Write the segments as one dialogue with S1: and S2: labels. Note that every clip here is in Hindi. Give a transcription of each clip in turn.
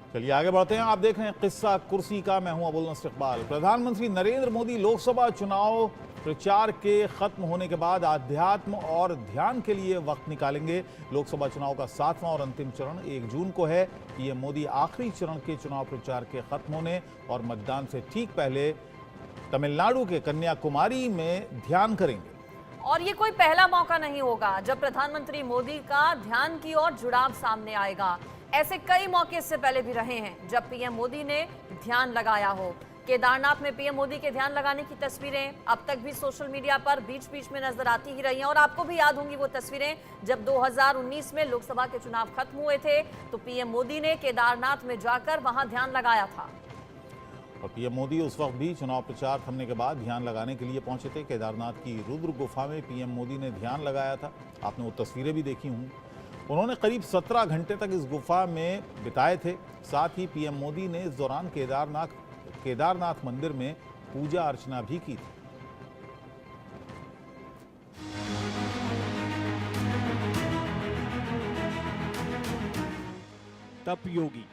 S1: चलिए आगे बढ़ते हैं। आप देख रहे हैं किस्सा कुर्सी का, मैं हूं अबुल नसर इकबाल। प्रधानमंत्री नरेंद्र मोदी लोकसभा चुनाव प्रचार के खत्म होने के बाद आध्यात्म और ध्यान के लिए वक्त निकालेंगे। लोकसभा चुनाव का 7वां और अंतिम चरण 1 जून को है। पीएम मोदी आखिरी चरण के चुनाव प्रचार के खत्म होने और मतदान से ठीक पहले तमिलनाडु के कन्याकुमारी में ध्यान करेंगे।
S2: और ये कोई पहला मौका नहीं होगा जब प्रधानमंत्री मोदी का ध्यान की ओर जुड़ाव सामने आएगा। ऐसे कई मौके इससे पहले भी रहे हैं जब पीएम मोदी ने ध्यान लगाया हो। केदारनाथ में पीएम मोदी के ध्यान लगाने की तस्वीरें अब तक भी सोशल मीडिया पर बीच बीच में नजर आती ही रही हैं। और आपको भी याद होंगी वो तस्वीरें जब 2019 में लोकसभा के चुनाव खत्म हुए थे तो पीएम मोदी ने केदारनाथ में जाकर वहां ध्यान लगाया था।
S1: और पीएम मोदी उस वक्त भी चुनाव प्रचार थमने के बाद ध्यान लगाने के लिए पहुंचे थे। केदारनाथ की रुद्र गुफा में पीएम मोदी ने ध्यान लगाया था। आपने वो तस्वीरें भी देखी होंगी। उन्होंने करीब 17 घंटे तक इस गुफा में बिताए थे। साथ ही पीएम मोदी ने इस दौरान केदारनाथ मंदिर में पूजा अर्चना भी की थी।
S3: तप योगी,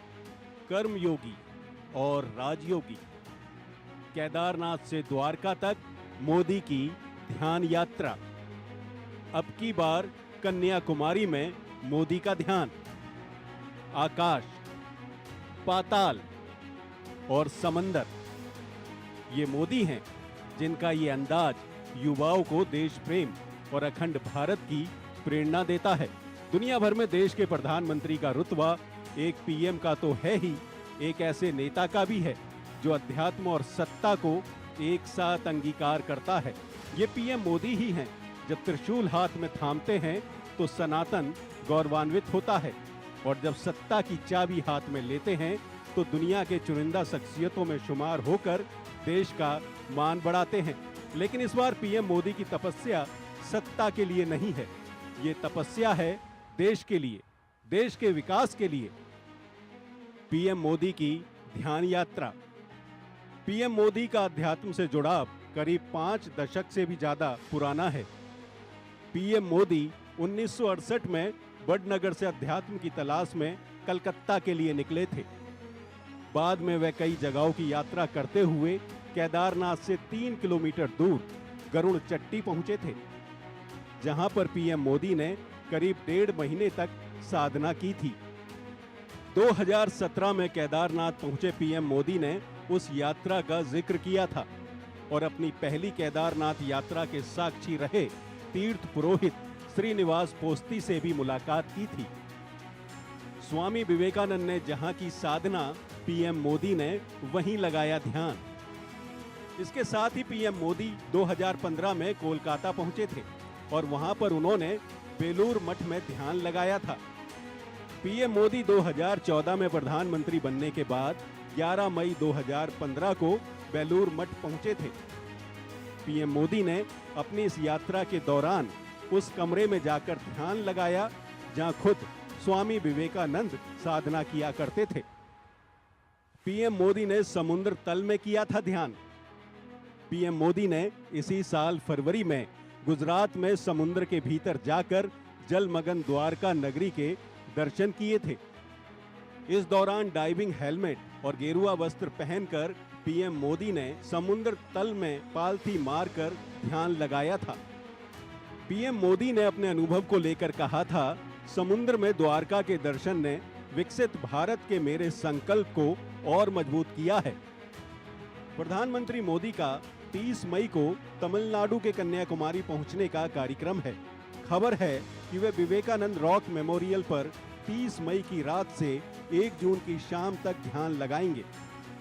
S3: कर्म योगी और राजयोगी, केदारनाथ से द्वारका तक मोदी की ध्यान यात्रा। अब की बार कन्याकुमारी में मोदी का ध्यान। आकाश, पाताल और समंदर, ये मोदी हैं जिनका ये अंदाज युवाओं को देश प्रेम और अखंड भारत की प्रेरणा देता है। दुनिया भर में देश के प्रधानमंत्री का रुतबा एक पीएम का तो है ही, एक ऐसे नेता का भी है जो अध्यात्म और सत्ता को एक साथ अंगीकार करता है। ये पीएम मोदी ही हैं। जब त्रिशूल हाथ में थामते हैं तो सनातन गौरवान्वित होता है और जब सत्ता की चाबी हाथ में लेते हैं तो दुनिया के चुनिंदा शख्सियतों में शुमार होकर देश का मान बढ़ाते हैं। लेकिन इस बार पीएम मोदी की तपस्या सत्ता के लिए नहीं है, ये तपस्या है देश के लिए, देश के विकास के लिए। पीएम मोदी की ध्यान यात्रा। पीएम मोदी का अध्यात्म से जुड़ाव करीब 5 दशक से भी ज्यादा पुराना है। पीएम मोदी 1968 में वडनगर से अध्यात्म की तलाश में कलकत्ता के लिए निकले थे। बाद में वे कई जगहों की यात्रा करते हुए केदारनाथ से 3 किलोमीटर दूर गरुड़ चट्टी पहुंचे थे, जहां पर पीएम मोदी ने करीब 1.5 महीने तक साधना की थी। 2017 में केदारनाथ पहुंचे पीएम मोदी ने उस यात्रा का जिक्र किया था और अपनी पहली केदारनाथ यात्रा के साक्षी रहे तीर्थ पुरोहित श्रीनिवास पोस्ती से भी मुलाकात की थी। स्वामी विवेकानंद ने जहां की साधना, पीएम मोदी ने वहीं लगाया ध्यान। इसके साथ ही पीएम मोदी 2015 में कोलकाता पहुंचे थे और वहां पर उन्होंने बेलूर मठ में ध्यान लगाया था। पीएम मोदी 2014 में प्रधानमंत्री बनने के बाद 11 मई 2015 को बेलूर मठ पहुंचे थे। पीएम मोदी ने अपनी इस यात्रा के दौरान उस कमरे में जाकर ध्यान लगाया जहां खुद स्वामी विवेकानंद साधना किया करते थे। पीएम मोदी ने समुद्र तल में किया था ध्यान। पीएम मोदी ने इसी साल फरवरी में गुजरात में समुद्र के भीतर जाकर जलमग्न द्वारका नगरी के दर्शन किए थे। इस दौरान डाइविंग हेलमेट और गेरुआ वस्त्र पहनकर पीएम मोदी ने समुद्र तल में पालथी मारकर ध्यान लगाया था। पीएम मोदी ने अपने अनुभव को लेकर कहा था, समुद्र में द्वारका के दर्शन ने विकसित भारत के मेरे संकल्प को और मजबूत किया है। प्रधानमंत्री मोदी का 30 मई को तमिलनाडु के कन्याकुमारी पहुंचने का कार्यक्रम है। खबर है कि वे विवेकानंद रॉक मेमोरियल पर 30 मई की रात से 1 जून की शाम तक ध्यान लगाएंगे।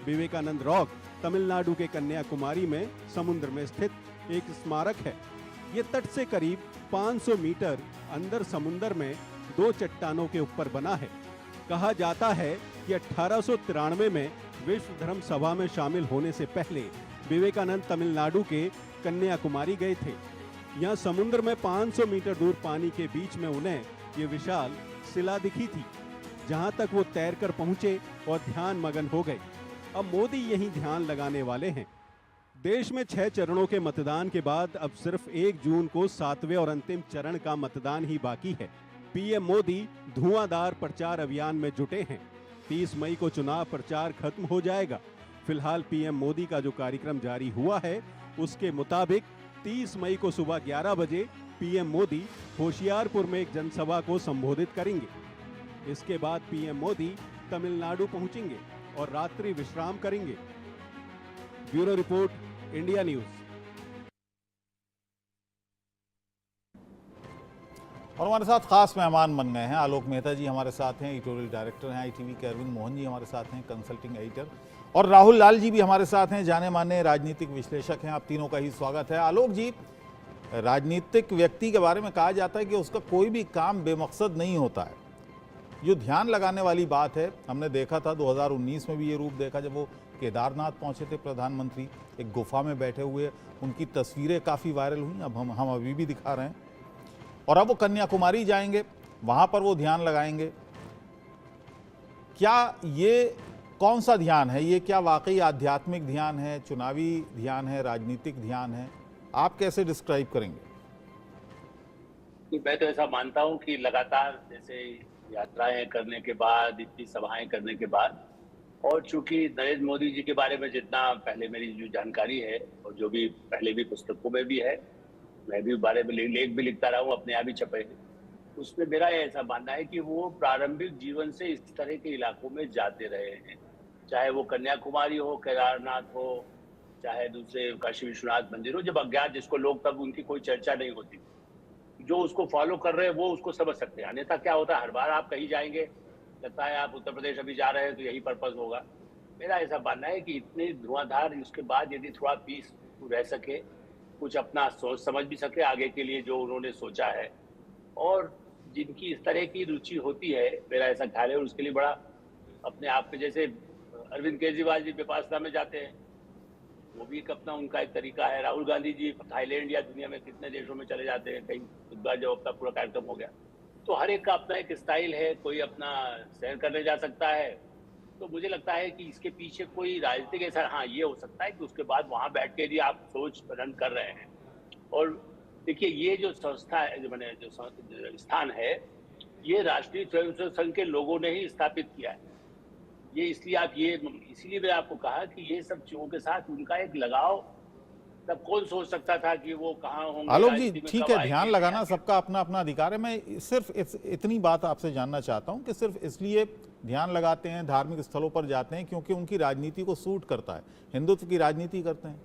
S3: विवेकानंद रॉक तमिलनाडु के कन्याकुमारी में समुद्र में स्थित एक स्मारक है। ये तट से करीब 500 मीटर अंदर समुद्र में 2 चट्टानों के ऊपर बना है। कहा जाता है कि 1893 में विश्व धर्म सभा में शामिल होने से पहले विवेकानंद तमिलनाडु के कन्याकुमारी गए थे। यहाँ समुद्र में 500 मीटर दूर पानी के बीच में उन्हें ये विशाल शिला दिखी थी, जहाँ तक वो तैरकर पहुँचे और ध्यान मगन हो गए। अब मोदी यहीं ध्यान लगाने वाले हैं। देश में 6 चरणों के मतदान के बाद अब सिर्फ 1 जून को 7वें और अंतिम चरण का मतदान ही बाकी है। पीएम मोदी धुआंधार प्रचार अभियान में जुटे हैं। 30 मई को चुनाव प्रचार खत्म हो जाएगा। फिलहाल पीएम मोदी का जो कार्यक्रम जारी हुआ है उसके मुताबिक 30 मई को सुबह 11 बजे पीएम मोदी होशियारपुर में एक जनसभा को संबोधित करेंगे। इसके बाद पीएम मोदी तमिलनाडु पहुंचेंगे और रात्रि विश्राम करेंगे। Bureau report, India news.
S1: और हमारे साथ खास मेहमान बन गए हैं। आलोक मेहता जी हमारे साथ हैं, एडिटोरियल डायरेक्टर हैं ITV के। अरविंद मोहन जी हमारे साथ हैं, कंसल्टिंग एडिटर। और राहुल लाल जी भी हमारे साथ हैं, जाने माने राजनीतिक विश्लेषक हैं। आप तीनों का ही स्वागत है। आलोक जी, राजनीतिक व्यक्ति के बारे में कहा जाता है कि उसका कोई भी काम बेमकसद नहीं होता है। जो ध्यान लगाने वाली बात है, हमने देखा था 2019 में भी ये रूप देखा जब वो केदारनाथ पहुंचे थे प्रधानमंत्री, एक गुफा में बैठे हुए। उनकी तस्वीरें काफ़ी वायरल हुई, अब हम अभी भी दिखा रहे हैं। और अब वो कन्याकुमारी जाएंगे, वहां पर वो ध्यान लगाएंगे। क्या ये कौन सा ध्यान है? ये क्या वाकई आध्यात्मिक ध्यान है, चुनावी ध्यान है, राजनीतिक ध्यान है? आप कैसे डिस्क्राइब करेंगे?
S4: मैं तो ऐसा मानता हूं कि लगातार जैसे यात्राएं करने के बाद, इतनी सभाएं करने के बाद, और चूंकि नरेंद्र मोदी जी के बारे में जितना पहले मेरी जो जानकारी है और जो भी पहले भी पुस्तकों में भी है, मैं भी बारे में लेख भी लिखता रहा हूँ, अपने आप ही छपे हैं, उसमें मेरा ऐसा मानना है कि वो प्रारंभिक जीवन से इस तरह के इलाकों में जाते रहे हैं। चाहे वो कन्याकुमारी हो, केदारनाथ हो, चाहे दूसरे काशी विश्वनाथ मंदिर हो, जब अज्ञात जिसको लोग तब उनकी कोई चर्चा नहीं होती, जो उसको फॉलो कर रहे हैं वो उसको समझ सकते हैं। अन्यथा क्या होता है, हर बार आप कहीं जाएंगे, लगता है आप उत्तर प्रदेश अभी जा रहे हैं तो यही पर्पज होगा। मेरा ऐसा मानना है कि इतनी धुआंधार उसके बाद यदि थोड़ा पीस रह सके, कुछ अपना सोच समझ भी सके आगे के लिए जो उन्होंने सोचा है, और जिनकी इस तरह की रुचि होती है, मेरा ऐसा ख्याल है, उसके लिए बड़ा अपने आप पे, जैसे अरविंद केजरीवाल जी विपासना में जाते हैं, वो भी एक अपना उनका एक तरीका है। राहुल गांधी जी थाईलैंड या दुनिया में कितने देशों में चले जाते हैं, कहीं एक बार जब अपना पूरा कार्यक्रम हो गया। तो हर एक का अपना एक स्टाइल है, कोई अपना सैर करने जा सकता है। तो मुझे लगता है कि इसके पीछे कोई राजनीतिक ऐसा, हाँ ये हो सकता है कि उसके बाद वहां बैठ के यदि आप सोच रन कर रहे हैं। और देखिए, ये जो संस्था है, जो स्थान है, ये राष्ट्रीय स्वयंसेवक संघ के लोगों ने ही स्थापित किया है। ये इसलिए मैं आपको कहा कि ये सब चीजों के साथ उनका एक लगाव, तब कौन सोच सकता था कि वो कहाँ होंगे।
S1: आलोक जी, ठीक है, ध्यान लगाना सबका अपना अपना अधिकार है। मैं सिर्फ इतनी बात आपसे जानना चाहता हूं कि सिर्फ इसलिए ध्यान लगाते हैं, धार्मिक स्थलों पर जाते हैं क्योंकि उनकी राजनीति को सूट करता है, हिंदुत्व की राजनीति करते हैं?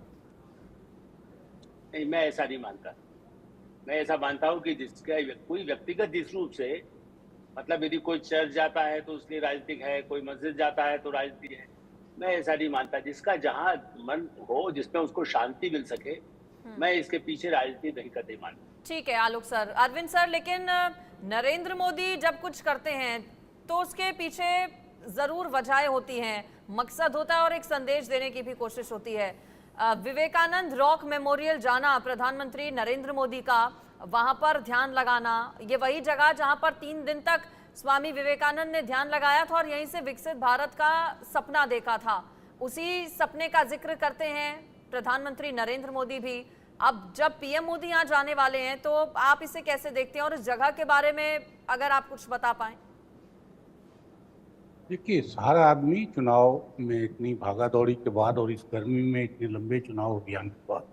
S4: नहीं, मैं ऐसा नहीं मानता। मैं ऐसा मानता हूं कि जिसका कोई व्यक्तिगत जिस रूप से, मतलब यदि कोई चर्च जाता है तो उसलिए राजनीतिक है, कोई मस्जिद जाता है तो राजनीति है, मैं ऐसा नहीं मानता। जिसका जहां मन हो, जिसमें उसको शांति मिल सके, मैं इसके पीछे राजनीति नहीं करते मानता।
S2: ठीक है आलोक सर। अरविंद सर, लेकिन नरेंद्र मोदी जब कुछ करते हैं तो उसके पीछे जरूर वजहें होती हैं, मकसद होता है और एक संदेश देने की भी कोशिश होती है। विवेकानंद रॉक मेमोरियल जाना प्रधानमंत्री नरेंद्र मोदी का, वहां पर ध्यान लगाना, ये वही जगह जहां पर 3 दिन तक स्वामी विवेकानंद ने ध्यान लगाया था और यहीं से विकसित भारत का सपना देखा था। उसी सपने का जिक्र करते हैं प्रधानमंत्री नरेंद्र मोदी भी। अब जब पीएम मोदी यहाँ जाने वाले हैं तो आप इसे कैसे देखते हैं और इस जगह के बारे में अगर आप कुछ बता पाएं?
S5: देखिए, सारा आदमी चुनाव में इतनी भागा दौड़ी के बाद और इस गर्मी में इतने लंबे चुनाव अभियान के बाद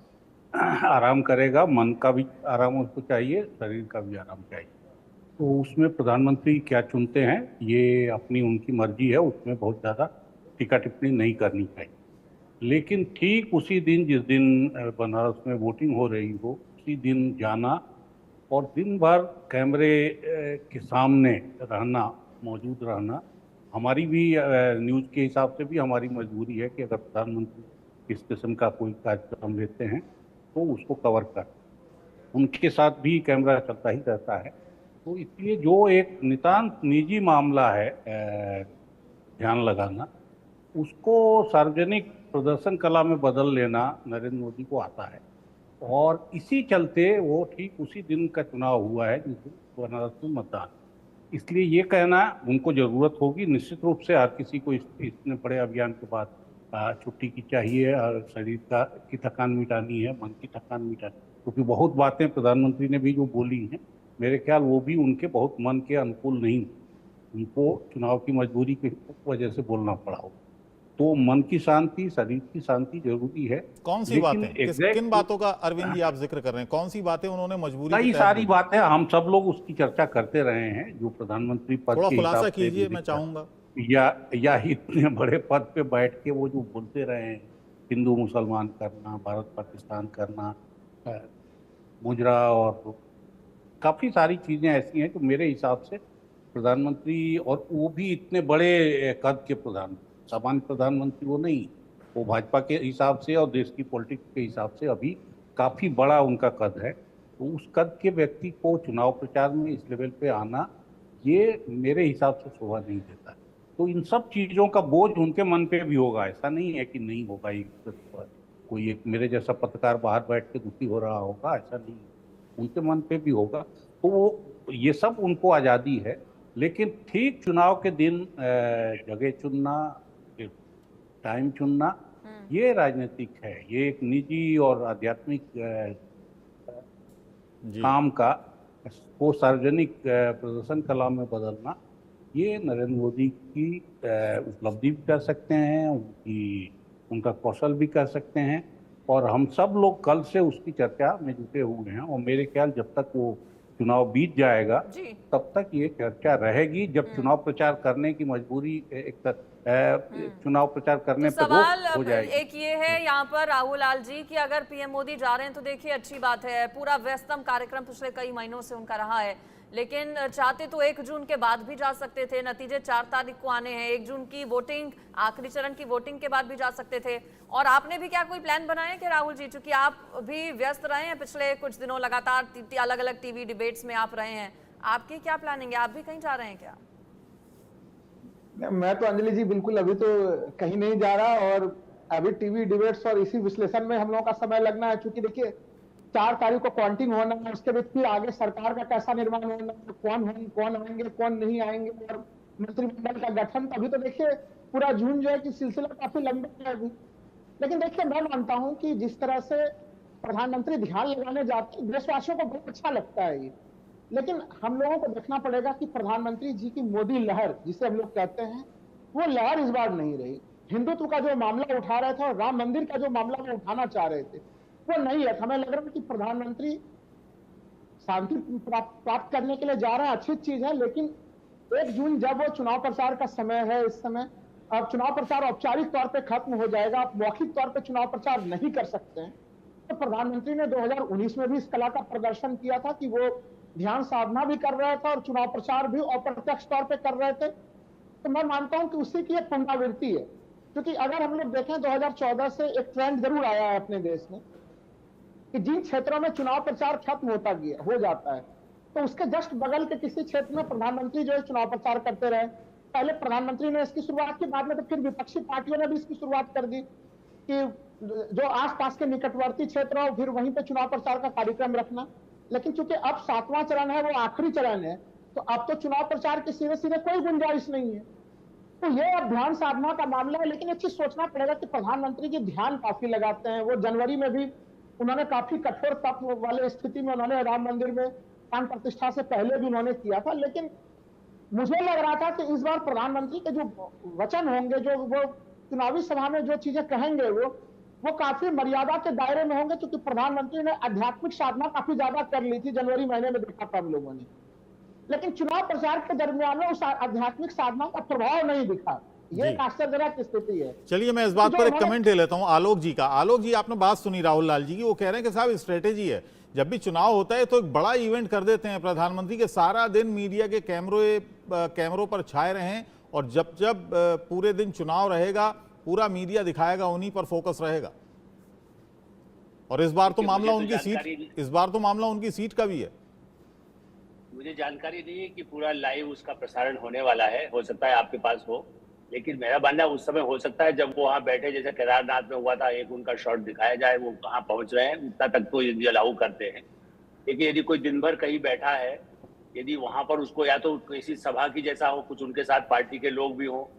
S5: आराम करेगा। मन का भी आराम उसको चाहिए, शरीर का भी आराम चाहिए। तो उसमें प्रधानमंत्री क्या चुनते हैं ये अपनी उनकी मर्जी है, उसमें बहुत ज़्यादा टीका टिप्पणी नहीं करनी चाहिए। लेकिन ठीक उसी दिन जिस दिन बनारस में वोटिंग हो रही हो, उसी दिन जाना और दिन भर कैमरे के सामने रहना, मौजूद रहना, हमारी भी न्यूज़ के हिसाब से भी हमारी मजबूरी है कि अगर प्रधानमंत्री इस किस्म का कोई कार्यक्रम लेते हैं तो उसको कवर कर, उनके साथ भी कैमरा चलता ही रहता है। तो इसलिए जो एक नितांत निजी मामला है ध्यान लगाना, उसको सार्वजनिक प्रदर्शन कला में बदल लेना नरेंद्र मोदी को आता है। और इसी चलते वो ठीक उसी दिन का चुनाव हुआ है जिस दिन बनारस में मतदान। इसलिए ये कहना उनको ज़रूरत होगी निश्चित रूप से, हर किसी को इतने बड़े अभियान के बाद छुट्टी की चाहिए और शरीर की थकान मिटानी है, मन की थकान मिटानी, क्योंकि बहुत बातें प्रधानमंत्री ने भी जो बोली हैं, मेरे ख्याल वो भी उनके बहुत मन के अनुकूल नहीं। उनको चुनाव की मजबूरी की वजह से बोलना पड़ा हो। तो मन की शांति, शरीर की शांति जरूरी है।
S1: कौन सी
S5: लेकिन
S1: बातें,
S5: एग्जैक्ट
S1: किन बातों का अरविंद जी आप जिक्र कर रहे हैं? कौन सी बातें उन्होंने मजबूरी के
S5: कई
S1: तहत
S5: सारी
S1: बोली?
S5: बातें हम सब लोग उसकी चर्चा करते रहे हैं, जो प्रधानमंत्री पद
S1: थोड़ा
S5: के
S1: खुलासा
S5: हिसाब से
S1: कीजिए, मैं चाहूंगा।
S5: या इतने बड़े पद पे बैठ के वो जो बोलते रहे हैं, हिंदू मुसलमान करना, भारत पाकिस्तान करना, मुजरा, और काफी सारी चीजें ऐसी हैं जो मेरे हिसाब से प्रधानमंत्री, और वो भी इतने बड़े कद के प्रधानमंत्री, सामान्य प्रधानमंत्री वो नहीं, वो भाजपा के हिसाब से और देश की पॉलिटिक्स के हिसाब से अभी काफी बड़ा उनका कद है। तो उस कद के व्यक्ति को चुनाव प्रचार में इस लेवल पे आना, ये मेरे हिसाब से शोभा नहीं देता। तो इन सब चीजों का बोझ उनके मन पे भी होगा, ऐसा नहीं है कि नहीं होगा। कोई एक मेरे जैसा पत्रकार बाहर बैठ के दुखी हो रहा होगा, ऐसा नहीं, उनके मन पे भी होगा। तो वो ये सब उनको आज़ादी है, लेकिन ठीक चुनाव के दिन जगह चुनना, टाइम चुनना, ये राजनीतिक है। ये एक निजी और आध्यात्मिक काम का को सार्वजनिक प्रदर्शन कला में बदलना, ये नरेंद्र मोदी की उपलब्धि भी कर सकते हैं, उनका कौशल भी कर सकते हैं। और हम सब लोग कल से उसकी चर्चा में जुटे हुए हैं, और मेरे ख्याल जब तक वो चुनाव बीत जाएगा तब तक ये चर्चा रहेगी। जब चुनाव प्रचार करने की मजबूरी चुनाव प्रचार करने पर रोक हो जाएगी।
S2: एक ये है यहाँ पर राहुल लाल जी कि अगर पीएम मोदी जा रहे हैं तो देखिए अच्छी बात है, पूरा व्यस्तम कार्यक्रम पिछले कई महीनों से उनका रहा है, लेकिन चाहते तो 1 जून के बाद भी जा सकते थे। नतीजे 4 तारीख को आने हैं, 1 जून की वोटिंग, आखिरी चरण की वोटिंग के बाद भी जा सकते थे। और आपने भी क्या कोई प्लान बनाया है कि राहुल जी, चूंकि आप भी व्यस्त रहे हैं पिछले कुछ दिनों, लगातार अलग अलग टीवी डिबेट्स में आप रहे हैं, आपकी क्या प्लानिंग है? आप भी कहीं जा रहे हैं क्या?
S6: मैं तो अंजलि जी बिल्कुल अभी तो कहीं नहीं जा रहा, और अभी टीवी डिबेट्स और इसी विश्लेषण में हम लोगों का समय लगना है। चूंकि देखिए 4 तारीख को काउंटिंग होना है, उसके बाद फिर आगे सरकार का कैसा निर्माण होना है, कौन आएंगे कौन नहीं आएंगे, और मंत्रिमंडल का गठन। अभी तो देखिए पूरा जून जो है कि सिलसिला काफी लंबा है अभी। लेकिन देखिए मैं मानता हूं कि जिस तरह से प्रधानमंत्री ध्यान लगाने जाते हैं, देशवासियों को बहुत अच्छा लगता है ये। लेकिन हम लोगों को देखना पड़ेगा कि प्रधानमंत्री जी की मोदी लहर, जिसे हम लोग कहते हैं, वो लहर इस बार नहीं रही। हिंदुत्व का जो मामला उठा रहे थे और राम मंदिर का जो मामला वो उठाना चाह रहे थे, वो नहीं है। हमें लग रहा है कि प्रधानमंत्री शांति प्राप्त करने के लिए जा रहे हैं, अच्छी चीज है। लेकिन 1 जून जब वो चुनाव प्रचार का समय है, इस समय अब चुनाव प्रचार औपचारिक तौर पे खत्म हो जाएगा, आप मौखिक तौर पे चुनाव प्रचार नहीं कर सकते हैं। तो प्रधानमंत्री ने 2019 में भी इस कला का प्रदर्शन किया था कि वो ध्यान साधना भी कर रहे थे और चुनाव प्रचार भी अप्रत्यक्ष तौर पे कर रहे थे। तो मैं मानता हूं कि उसी की एक पुनरावृत्ति है, क्योंकि अगर हम लोग देखें 2014 से एक ट्रेंड जरूर आया है अपने देश में कि जिन क्षेत्रों में चुनाव प्रचार खत्म हो जाता है, तो उसके जस्ट बगल के किसी क्षेत्र में प्रधानमंत्री जो है चुनाव प्रचार करते रहे। पहले प्रधानमंत्री ने इसकी शुरुआत की, बाद में तो फिर विपक्षी पार्टियों ने भी इसकी शुरुआत कर दी कि जो आसपास के निकटवर्ती क्षेत्र हो फिर वहीं पे चुनाव प्रचार का कार्यक्रम रखना। लेकिन चूंकि अब 7वां चरण है, वो आखिरी चरण है, तो अब तो चुनाव प्रचार के सीधे सीधे कोई गुंजाइश नहीं है। तो ये अब ध्यान साधना का मामला है। लेकिन एक चीज सोचना पड़ेगा कि प्रधानमंत्री जी ध्यान काफी लगाते हैं। वो जनवरी में भी उन्होंने काफी कठोर तत्व वाले स्थिति में उन्होंने राम मंदिर में प्राण प्रतिष्ठा से पहले भी उन्होंने किया था। लेकिन मुझे लग रहा था कि इस बार प्रधानमंत्री के जो वचन होंगे, जो वो चुनावी सभा में जो चीजें कहेंगे, वो काफी मर्यादा के दायरे में होंगे, क्योंकि प्रधानमंत्री ने आध्यात्मिक साधना काफी ज्यादा कर ली थी, जनवरी महीने में देखा था हम लोगों ने। लेकिन चुनाव प्रचार के दरमियान में उस आध्यात्मिक साधना का प्रभाव नहीं दिखा। ये एक आश्चर्यजनक स्थिति है।
S1: चलिए मैं इस बात पर एक कमेंट ले लेता हूं आलोक जी का। आलोक जी, आपने बात सुनी राहुल लाल जी की, वो कह रहे हैं कि साहब स्ट्रेटेजी है, जब भी चुनाव होता है तो एक बड़ा इवेंट कर देते हैं प्रधानमंत्री के, सारा दिन मीडिया के कैमरों पर छाए रहें, और जब जब पूरे दिन चुनाव रहेगा पूरा मीडिया दिखाएगा, उन्हीं पर फोकस रहेगा। और इस बार तो मामला उनकी सीट का भी है।
S4: मुझे जानकारी नहीं है कि पूरा लाइव उसका प्रसारण होने वाला है, हो सकता है आपके पास हो, लेकिन मेरा मानना उस समय हो सकता है जब वो वहाँ बैठे, जैसे केदारनाथ में हुआ था, एक उनका शॉट दिखाया जाए, वो कहाँ पहुंच रहे हैं, उतना तक तो यदि अलाउ करते हैं। लेकिन यदि कोई दिन भर कहीं बैठा है, यदि वहां पर उसको या तो किसी सभा की जैसा हो, कुछ उनके साथ पार्टी के लोग भी हो,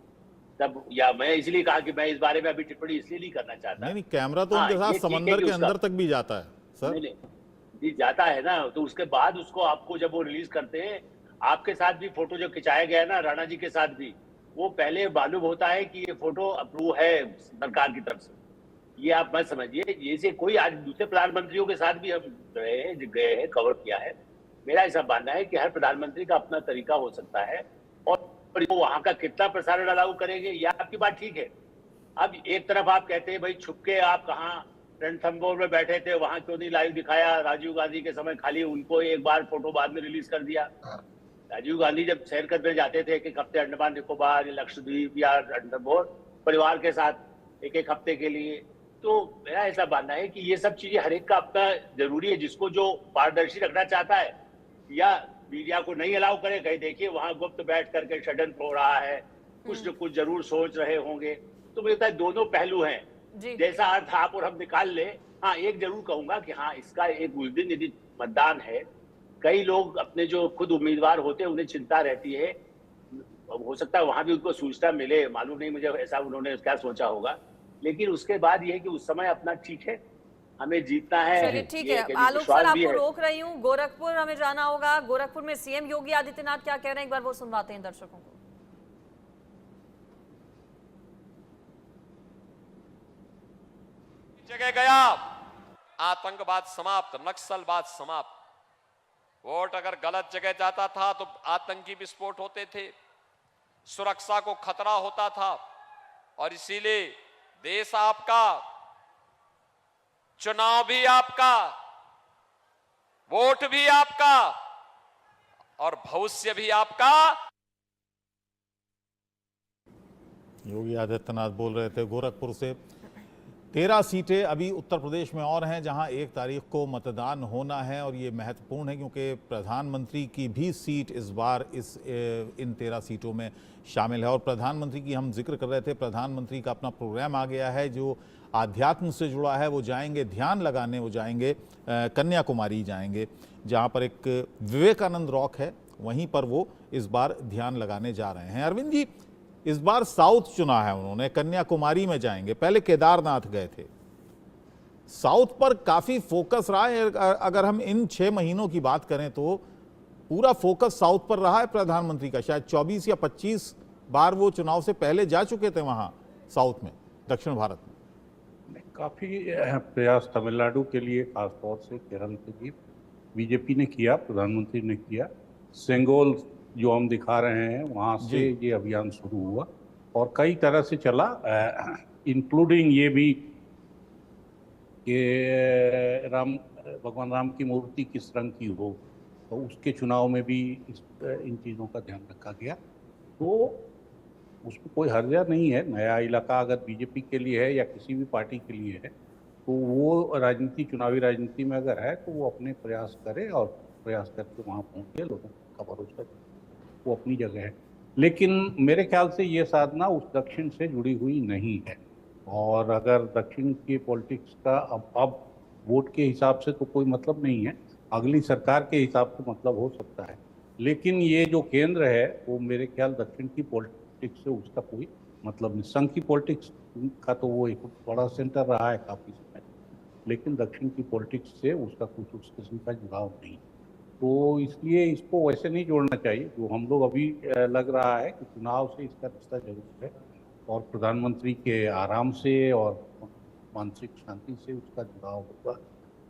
S4: तब, या मैं इसलिए कहा कि मैं इस बारे में अभी टिप्पणी इसलिए नहीं करना चाहता।
S1: नहीं, कैमरा तो उनके साथ समंदर के अंदर तक भी जाता है सर।
S4: नहीं, जाता है ना, तो उसके बाद उसको आपको जब वो रिलीज करते हैं, आपके साथ भी फोटो जो खिंचाया गया है ना राणा जी के साथ भी, वो पहले मालूम होता है कि ये फोटो अप्रूव है सरकार की तरफ से। ये आप मत समझिए, जैसे कोई आज दूसरे प्रधानमंत्रियों के साथ भी हम गए हैं, कवर किया है। मेरा ऐसा मानना है कि हर प्रधानमंत्री का अपना तरीका हो सकता है, और वहां का कितना प्रसारण अलाउ करेंगे, ये आपकी बात ठीक है। अब एक तरफ आप कहते हैं भाई छुप के आप कहाँ रणथंभौर में बैठे थे, वहां क्यों नहीं लाइव दिखाया, राजीव गांधी के समय खाली उनको एक बार फोटो बाद में रिलीज कर दिया। राजीव गांधी जब सैर करने जाते थे एक हफ्ते अंडमान निकोबार या लक्षद्वीप या रणथंभौर परिवार के साथ एक हफ्ते के लिए, तो मेरा ऐसा मानना है कि ये सब चीजें हर एक का अपना जरूरी है। जिसको जो पारदर्शी रखना चाहता है या मीडिया को नहीं अलाउ करे, कहीं देखिए वहां गुप्त बैठ करके षड्यंत्र हो रहा है, कुछ न कुछ जरूर सोच रहे होंगे। तो मुझे लगता है दोनों पहलू हैं, जैसा अर्थ आप और हम निकाल ले। हाँ, एक जरूर कहूंगा कि हाँ, इसका एक उस दिन यदि मतदान है, कई लोग अपने जो खुद उम्मीदवार होते हैं उन्हें चिंता रहती है, हो सकता है वहां भी उनको सूचना मिले, मालूम नहीं मुझे ऐसा उन्होंने क्या सोचा होगा। लेकिन उसके बाद ये है कि उस समय अपना ठीक है, हमें जीतना है।
S2: चलिए ठीक है, आलोक सर आपको रोक रही हूँ, गोरखपुर हमें जाना होगा। गोरखपुर में सीएम योगी आदित्यनाथ क्या कह रहे हैं, एक बार वो सुनवाते हैं दर्शकों को।
S7: जगह गया, आतंकवाद समाप्त, नक्सलवाद समाप्त। वोट अगर गलत जगह जाता था तो आतंकी विस्फोट होते थे, सुरक्षा को खतरा होता था, और इसीलिए देश आपका, चुनाव भी आपका, वोट भी आपका और भविष्य भी आपका।
S1: योगी आदित्यनाथ बोल रहे थे गोरखपुर से। 13 सीटें अभी उत्तर प्रदेश में और हैं जहां 1 तारीख को मतदान होना है, और ये महत्वपूर्ण है क्योंकि प्रधानमंत्री की भी सीट इस बार इन 13 सीटों में शामिल है। और प्रधानमंत्री की हम जिक्र कर रहे थे, प्रधानमंत्री का अपना प्रोग्राम आ गया है जो आध्यात्म से जुड़ा है। वो जाएंगे ध्यान लगाने, वो जाएंगे कन्याकुमारी जाएंगे, जहां पर एक विवेकानंद रॉक है, वहीं पर वो इस बार ध्यान लगाने जा रहे हैं। अरविंद जी, इस बार साउथ चुना है उन्होंने, कन्याकुमारी में जाएंगे, पहले केदारनाथ गए थे। साउथ पर काफी फोकस रहा है। अगर हम इन 6 महीनों की बात करें तो पूरा फोकस साउथ पर रहा है प्रधानमंत्री का। शायद 24 या 25 बार वो चुनाव से पहले जा चुके थे वहां साउथ में, दक्षिण भारत में।
S5: काफी प्रयास तमिलनाडु के लिए, खासतौर से केरल के लिए बीजेपी ने किया, प्रधानमंत्री ने किया। सेंगोल जो हम दिखा रहे हैं वहाँ से ये अभियान शुरू हुआ और कई तरह से चला, इंक्लूडिंग ये भी कि भगवान राम की मूर्ति किस रंग की हो, तो उसके चुनाव में भी इन चीज़ों का ध्यान रखा गया। तो उसमें कोई हर्जा नहीं है। नया इलाका अगर बीजेपी के लिए है या किसी भी पार्टी के लिए है, तो वो राजनीति, चुनावी राजनीति में अगर है तो वो अपने प्रयास करे और प्रयास करके वहाँ पहुँचे, लोगों का भरोसा, वो अपनी जगह है। लेकिन मेरे ख्याल से ये साधना उस दक्षिण से जुड़ी हुई नहीं है। और अगर दक्षिण की पॉलिटिक्स का अब वोट के हिसाब से तो कोई मतलब नहीं है, अगली सरकार के हिसाब से मतलब हो सकता है। लेकिन ये जो केंद्र है वो मेरे ख्याल दक्षिण की पॉलिटिक्स से उसका कोई मतलब नहीं। संघ की पॉलिटिक्स का तो वो एक बड़ा सेंटर रहा है काफ़ी समय, लेकिन दक्षिण की पॉलिटिक्स से उसका कुछ उस किस्म का जुड़ाव नहीं। तो इसलिए इसको वैसे नहीं जोड़ना चाहिए जो हम लोग अभी लग रहा है कि चुनाव से इसका रिश्ता जरूर है और प्रधानमंत्री के आराम से और मानसिक शांति से उसका जुड़ाव होगा,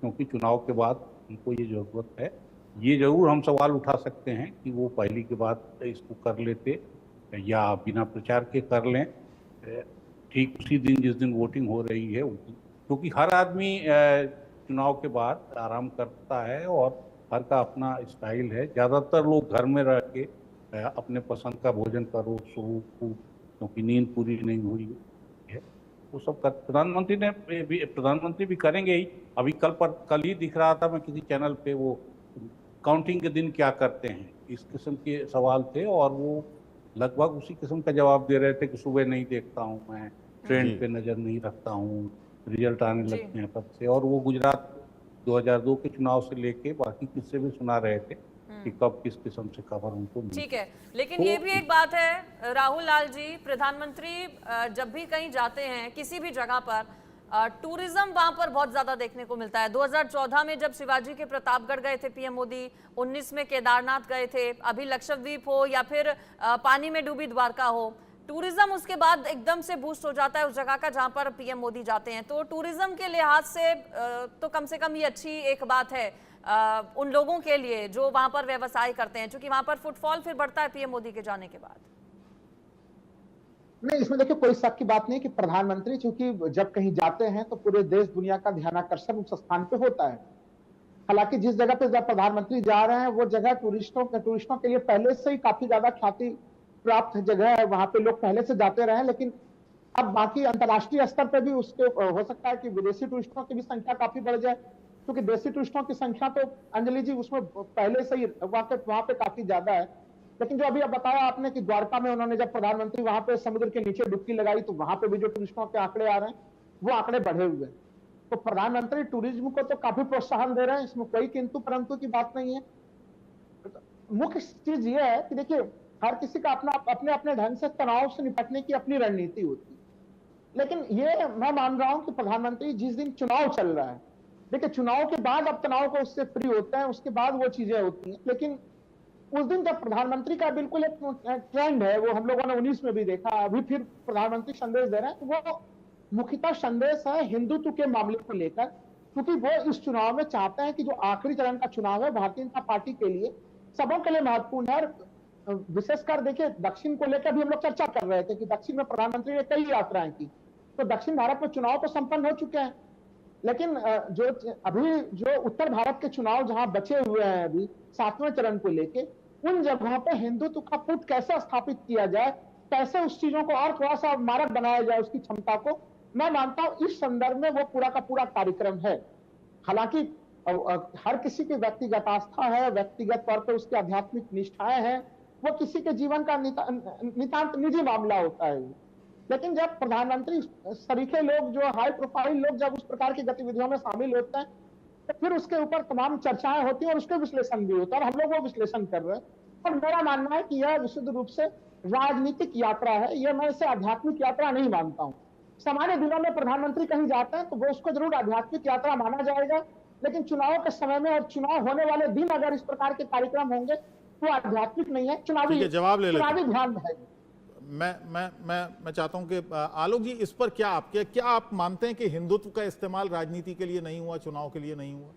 S5: क्योंकि चुनाव के बाद उनको ये ज़रूरत है। ये ज़रूर हम सवाल उठा सकते हैं कि वो पहली के बाद इसको कर लेते या बिना प्रचार के कर लें, ठीक उसी दिन जिस दिन वोटिंग हो रही है, क्योंकि हर आदमी चुनाव के बाद आराम करता है और हर का अपना स्टाइल है। ज़्यादातर लोग घर में रह के अपने पसंद का भोजन करो, सो, क्योंकि नींद पूरी नहीं हुई है, वो सब कर प्रधानमंत्री भी करेंगे ही। अभी कल ही दिख रहा था, मैं किसी चैनल पे, वो काउंटिंग के दिन क्या करते हैं, इस किस्म के सवाल थे और वो लगभग उसी किस्म का जवाब दे रहे थे कि सुबह नहीं देखता हूँ मैं, ट्रेंड पे नज़र नहीं रखता हूँ, रिजल्ट आने लगते हैं तब से। और वो गुजरात 2002 के चुनाव से लेके बाकी किस्से भी सुना रहे थे कि कब किस किस्म से खबर उनको मिली।
S2: ठीक है, लेकिन ये भी एक बात है राहुल लाल जी, प्रधानमंत्री जब भी कहीं जाते हैं किसी भी जगह पर, टूरिज्म वहां पर बहुत ज्यादा देखने को मिलता है। 2014 में जब शिवाजी के प्रतापगढ़ गए थे पीएम मोदी, 19 में केदारनाथ गए थे, अभी लक्षद्वीप हो या फिर पानी में डूबी द्वारका हो, टूरिज्म उसके बाद एकदम से बूस्ट हो जाता है उस जगह का जहां पर पीएम मोदी जाते हैं। तो टूरिज्म के लिहाज से तो कम से कम ये अच्छी एक बात है उन लोगों के लिए जो वहां पर व्यवसाय करते हैं, क्योंकि वहां पर फुटफॉल फिर बढ़ता है पीएम मोदी के जाने के बाद।
S6: नहीं, इसमें देखिए कोई शक की बात नहीं कि प्रधानमंत्री चूंकि जब कहीं जाते हैं तो पूरे देश दुनिया का ध्यानाकर्षण उस स्थान पे होता है। हालांकि जिस जगह पे जब प्रधानमंत्री जा रहे हैं वो जगह टूरिस्टों के लिए पहले से ही काफी ज्यादा ख्याति प्राप्त जगह है, वहां पे लोग पहले से जाते रहे। लेकिन अब बाकी अंतर्राष्ट्रीय स्तर पे भी उसके हो सकता है कि विदेशी टूरिस्टों की भी संख्या काफी बढ़ जाए, क्योंकि देशी टूरिस्टों की संख्या तो अंजलि जी उसमें पहले से ही वहां पे काफी ज्यादा है। लेकिन जो अभी अब बताया आपने कि द्वारका में उन्होंने जब प्रधानमंत्री वहां पे समुद्र के नीचे डुबकी लगाई तो वहां पे भी जो टूरिस्टों के आंकड़े आ रहे हैं वो आंकड़े बढ़े हुए हैं। तो प्रधानमंत्री टूरिज्म को तो काफी प्रोत्साहन दे रहे हैं, इसमें कोई किंतु परंतु की बात नहीं है। मुख्य चीज ये है कि देखिए हर किसी का अपने अपने ढंग से तनाव से निपटने की अपनी रणनीति होती है। लेकिन ये मैं मान रहा हूं कि प्रधानमंत्री जिस दिन चुनाव चल रहा है, देखिए चुनाव के बाद अब तनाव को उससे फ्री होते हैं, उसके बाद वो चीजें होती हैं। लेकिन उस दिन जब प्रधानमंत्री का बिल्कुल एक ट्रेंड है, वो हम लोगों ने 19 में भी देखा, अभी फिर प्रधानमंत्री संदेश दे रहे हैं, तो वो मुख्यतः संदेश है हिंदुत्व के मामले को लेकर, क्योंकि वो इस चुनाव में चाहते हैं कि जो आखिरी चरण का चुनाव है भारतीय जनता पार्टी के लिए सबों के लिए महत्वपूर्ण है। विशेषकर देखिए दक्षिण को लेकर भी हम लोग चर्चा कर रहे थे कि दक्षिण में प्रधानमंत्री ने कई यात्राएं की, तो दक्षिण भारत में चुनाव तो संपन्न हो चुके हैं, लेकिन जो उत्तर भारत के चुनाव जहां बचे हुए हैं अभी 7वें चरण को लेके, उन जगहों पे हिंदुत्व का पुट कैसे स्थापित किया जाए, कैसे उस चीजों को और थोड़ा सा मारक बनाया जाए उसकी क्षमता को, मैं मानता हूं इस संदर्भ में वो पूरा का पूरा कार्यक्रम है। हालांकि हर किसी की व्यक्तिगत आस्था है, व्यक्तिगत तौर पर उसकी आध्यात्मिक निष्ठाएं हैं, वो किसी के जीवन का नितांत निजी मामला होता है। लेकिन जब प्रधानमंत्री सरीखे लोग, जो हाई प्रोफाइल लोग जब उस प्रकार की गतिविधियों में शामिल होते हैं तो फिर उसके ऊपर तमाम चर्चाएं होती हैं और उसके विश्लेषण भी होता है, और हम लोग वो विश्लेषण कर रहे हैं। और मेरा मानना है कि यह विशुद्ध रूप से राजनीतिक यात्रा है, यह मैं इसे आध्यात्मिक यात्रा नहीं मानता हूँ। सामान्य दिनों में प्रधानमंत्री कहीं जाते हैं तो वो उसको जरूर आध्यात्मिक यात्रा माना जाएगा, लेकिन चुनाव के समय में और चुनाव होने वाले दिन अगर इस प्रकार के कार्यक्रम होंगे तो आध्यात्मिक नहीं है, चुनावी ध्यान रहेगा।
S1: मैं चाहता हूं कि आलोक जी इस पर क्या आप मानते हैं कि हिंदुत्व का इस्तेमाल राजनीति के लिए नहीं हुआ, चुनाव के लिए नहीं हुआ?